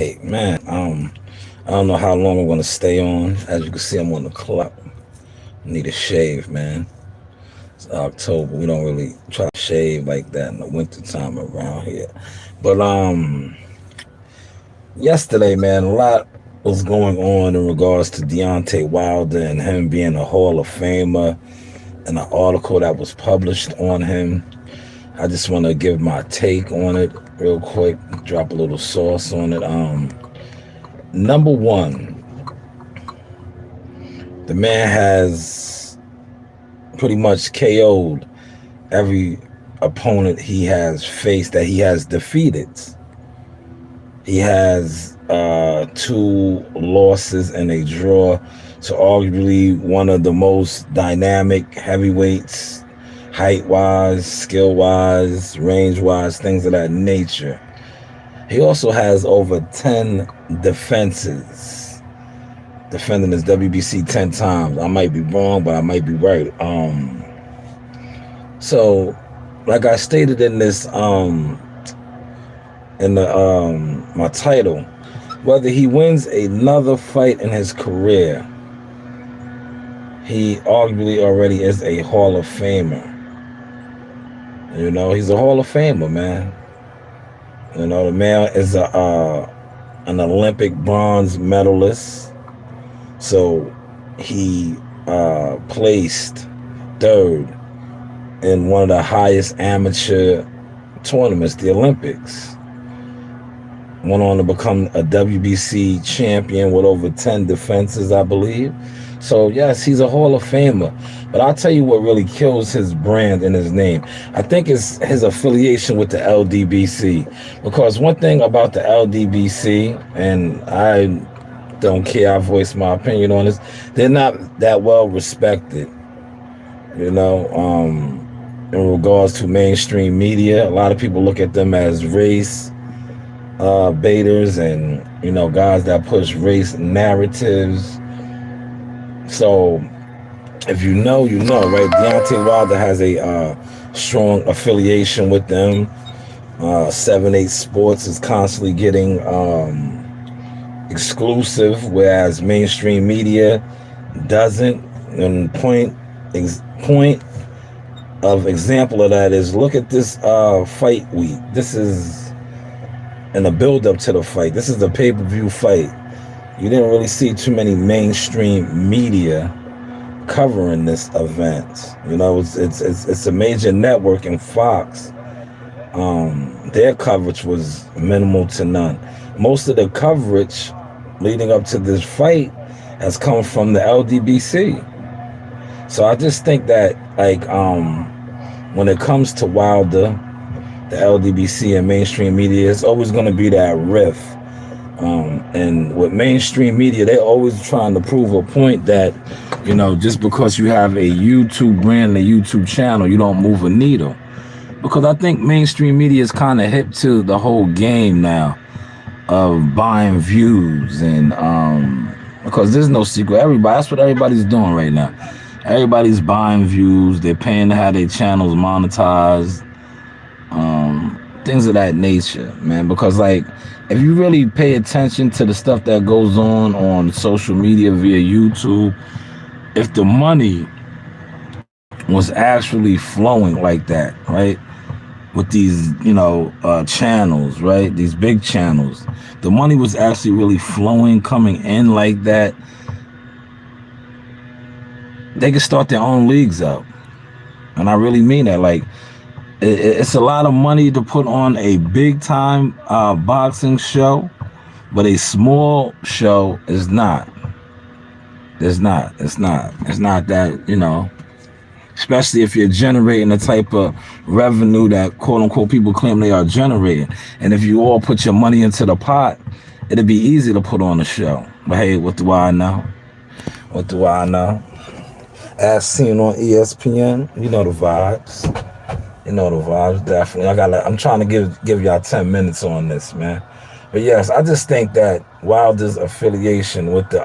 Hey man, I don't know how long I'm gonna stay on. As you can see, I'm on the clock. Need a shave, man. It's October. We don't really try to shave like that in the winter time around here. But yesterday, man, a lot was going on in regards to Deontay Wilder and him being a Hall of Famer, and an article that was published on him. I just want to give my take on it real quick. Drop a little sauce on it. Number one, the man has pretty much KO'd every opponent he has faced that he has defeated. He has two losses and a draw to arguably one of the most dynamic heavyweights, height wise, skill wise, range wise, things of that nature. He also has over 10 defenses, defending his WBC 10 times. I might be wrong, but I might be right. So, like I stated in this, in the my title, whether he wins another fight in his career, he arguably already is a Hall of Famer. You know, he's a Hall of Famer, man. You know, the man is an Olympic bronze medalist. So he placed third in one of the highest amateur tournaments, the Olympics. Went on to become a WBC champion with over 10 defenses, I believe. So, yes, he's a Hall of Famer. But I'll tell you what really kills his brand and his name. I think it's his affiliation with the LDBC. Because one thing about the LDBC, and I don't care, I voice my opinion on this, they're not that well respected, you know, in regards to mainstream media. A lot of people look at them as race baiters and, you know, guys that push race narratives. So if you know, you know, right? Deontay Wilder has a strong affiliation with them. 7-8 Sports is constantly getting exclusive, whereas mainstream media doesn't. And point of example of that is, look at this fight week. This is in the build up to the fight. This is the pay-per-view fight. You didn't really see too many mainstream media covering this event. You know, it's a major network in Fox. Their coverage was minimal to none. Most of the coverage leading up to this fight has come from the LDBC. So I just think that, like, when it comes to Wilder, the LDBC and mainstream media, it's always going to be that rift. And with mainstream media, they're always trying to prove a point that, you know, just because you have a YouTube brand, a YouTube channel, you don't move a needle. Because I think mainstream media is kind of hip to the whole game now of buying views. And because there's no secret, that's what everybody's doing right now. Everybody's buying views. They're paying to have their channels monetized. Things of that nature, man. Because, like, if you really pay attention to the stuff that goes on social media via YouTube, if the money was actually flowing like that, right, with these, you know, channels, right, these big channels, the money was actually really flowing, coming in like that, they could start their own leagues up. And I really mean that. Like, it's a lot of money to put on a big time boxing show, but a small show is not. It's not that, you know, especially if you're generating the type of revenue that quote unquote people claim they are generating. And if you all put your money into the pot, it'd be easy to put on a show. But hey, what do I know? What do I know? As seen on ESPN, you know the vibes. You know the vibes, definitely. I'm trying to give y'all 10 minutes on this, man. But yes, I just think that Wilder's affiliation with the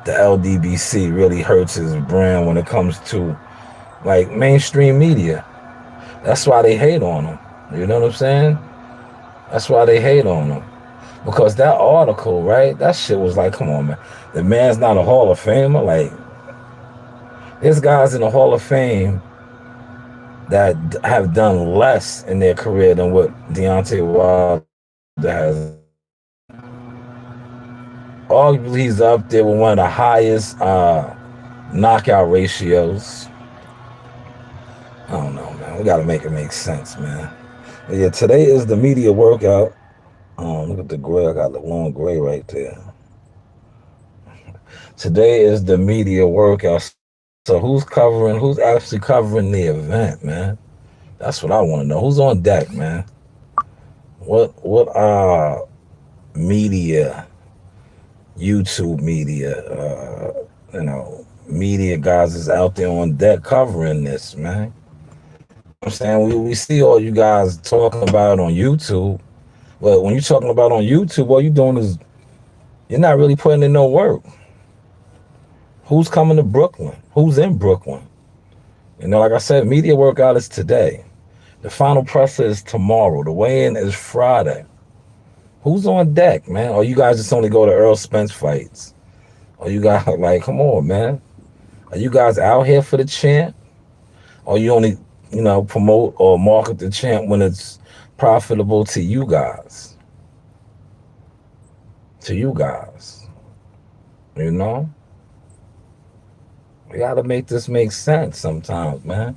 LDBC really hurts his brand when it comes to, like, mainstream media. That's why they hate on him. You know what I'm saying? That's why they hate on him. Because that article, right? That shit was like, come on, man. The man's not a Hall of Famer. Like, there's guys in the Hall of Fame that have done less in their career than what Deontay Wilder has. Arguably, he's up there with one of the highest knockout ratios. I don't know, man. We got to make it make sense, man. But yeah, today is the media workout. Look at the gray. I got the long gray right there. Today is the media workout. So who's actually covering the event, man? That's what I want to know. Who's on deck, man? What media, YouTube media, media guys is out there on deck covering this, man? I'm saying we see all you guys talking about it on YouTube, but when you're talking about on YouTube, all you're doing is you're not really putting in no work. Who's coming to Brooklyn? Who's in Brooklyn? Like I said, media workout is today. The final presser is tomorrow. The weigh-in is Friday. Who's on deck, man? Or you guys just only go to Earl Spence fights? Or you guys like, come on, man? Are you guys out here for the champ? Or you only, promote or market the champ when it's profitable to you guys? To you guys. We gotta make this make sense sometimes, man.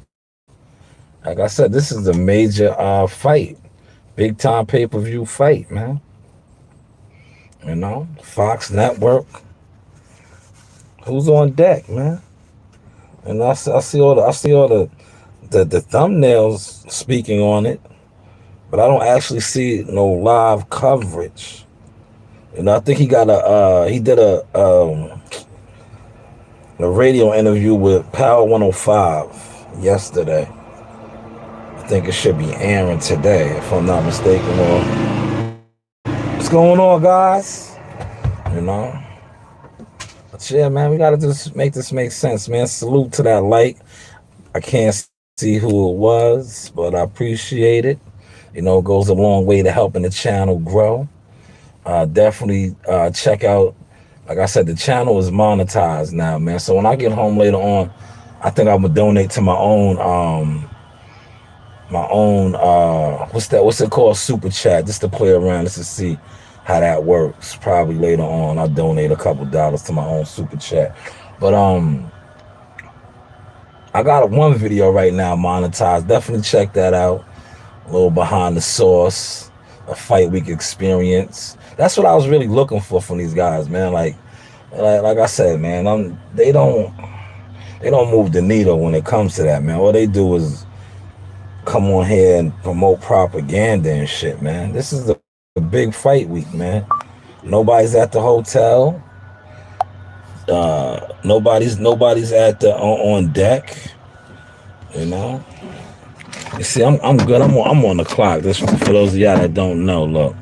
Like I said, this is a major fight. Big time pay-per-view fight, man. Fox Network. Who's on deck, man? And I see all the thumbnails speaking on it, but I don't actually see no live coverage. I think he did a radio interview with Power 105 yesterday. I think it should be airing today, if I'm not mistaken. What's going on, guys? But yeah, man, we gotta just make this make sense, man. Salute to that like. I can't see who it was, but I appreciate it. It goes a long way to helping the channel grow. Definitely check out. Like I said, the channel is monetized now, man. So when I get home later on, I think I'm gonna donate to my own what's it called, super chat, just to play around, just to see how that works. Probably later on I'll donate a couple dollars to my own super chat. But I got one video right now monetized. Definitely check that out. A little behind the source, a fight week experience. That's what I was really looking for from these guys, man. Like I said, man, they don't move the needle when it comes to that, man. All they do is come on here and promote propaganda and shit, man. This is a big fight week, man. Nobody's at the hotel. Nobody's at the on deck. You see, I'm good. I'm on the clock. This for those of y'all that don't know. Look,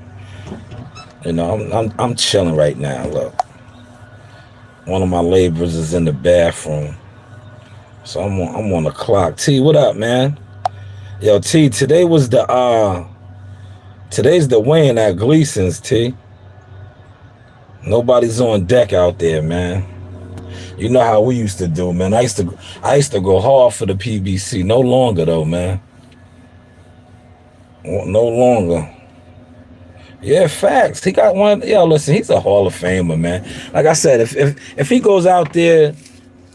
I'm chilling right now. Look, one of my laborers is in the bathroom, so I'm on the clock. T, what up, man? Yo, T, today's the weigh-in at Gleason's, T. Nobody's on deck out there, man. You know how we used to do, man. I used to go hard for the PBC. No longer though, man. No longer. Yeah, facts. He got one. Yo, listen, he's a Hall of Famer, man. Like I said, if he goes out there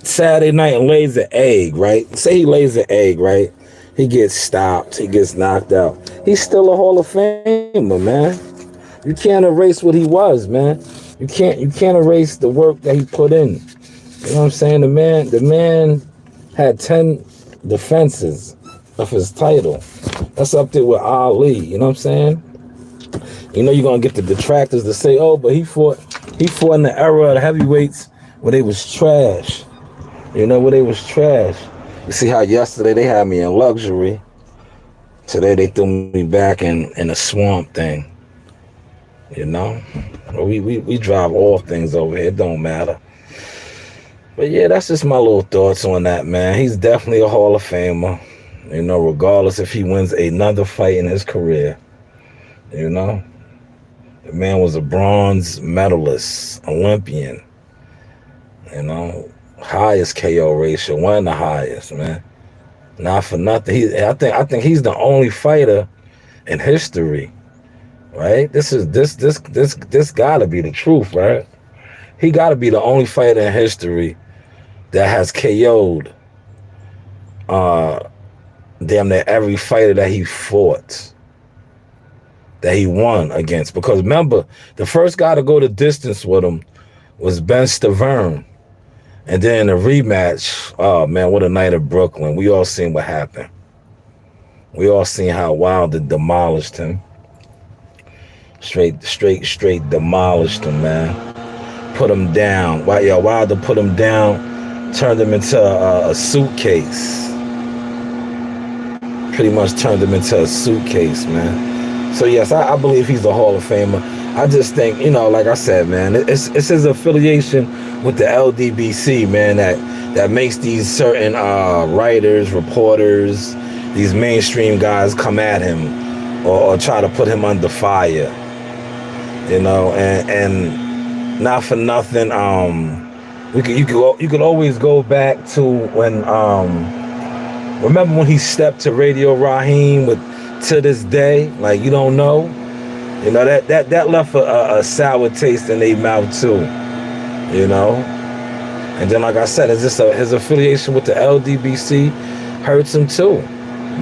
Saturday night and lays an egg, right? Say he lays an egg, right? He gets stopped. He gets knocked out. He's still a Hall of Famer, man. You can't erase what he was, man. You can't erase the work that he put in. You know what I'm saying? The man had 10 defenses of his title. That's up there with Ali. You know what I'm saying? You're gonna get the detractors to say, "Oh, but he fought in the era of the heavyweights where they was trash." Where they was trash. You see how yesterday they had me in luxury. Today they threw me back in a swamp thing. We drive all things over here. It don't matter. But yeah, that's just my little thoughts on that, man. He's definitely a Hall of Famer. Regardless if he wins another fight in his career. The man was a bronze medalist, Olympian. You know, highest KO ratio, one of the highest, man. Not for nothing. I think he's the only fighter in history, right? This gotta be the truth, right? He gotta be the only fighter in history that has KO'd damn near every fighter that he fought, that he won against. Because remember, the first guy to go the distance with him was Ben Stavern. And then the rematch, oh man, what a night at Brooklyn. We all seen what happened. We all seen how Wilder demolished him. Straight demolished him, man. Put him down. Wilder put him down, turned him into a suitcase. Pretty much turned him into a suitcase, man. So yes, I believe he's a Hall of Famer. I just think, you know, like I said, man, it's his affiliation with the LDBC, man, that makes these certain writers, reporters, these mainstream guys come at him or try to put him under fire, you know, and not for nothing. You could always go back to when remember when he stepped to Radio Raheem with To This Day, like you don't know. You know, that left a sour taste in their mouth too, you know? And then, like I said, his affiliation with the LDBC hurts him too,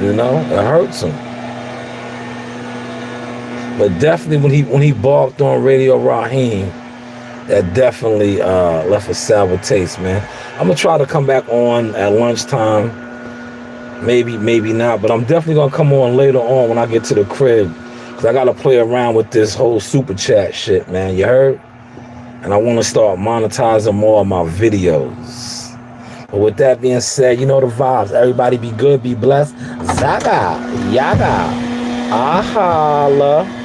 you know? It hurts him. But definitely when he balked on Radio Raheem, that definitely left a sour taste, man. I'm going to try to come back on at lunchtime. Maybe not, but I'm definitely going to come on later on when I get to the crib. Because I got to play around with this whole super chat shit, man. You heard? And I want to start monetizing more of my videos. But with that being said, you know the vibes. Everybody be good, be blessed. Zaga, yaga, ahala.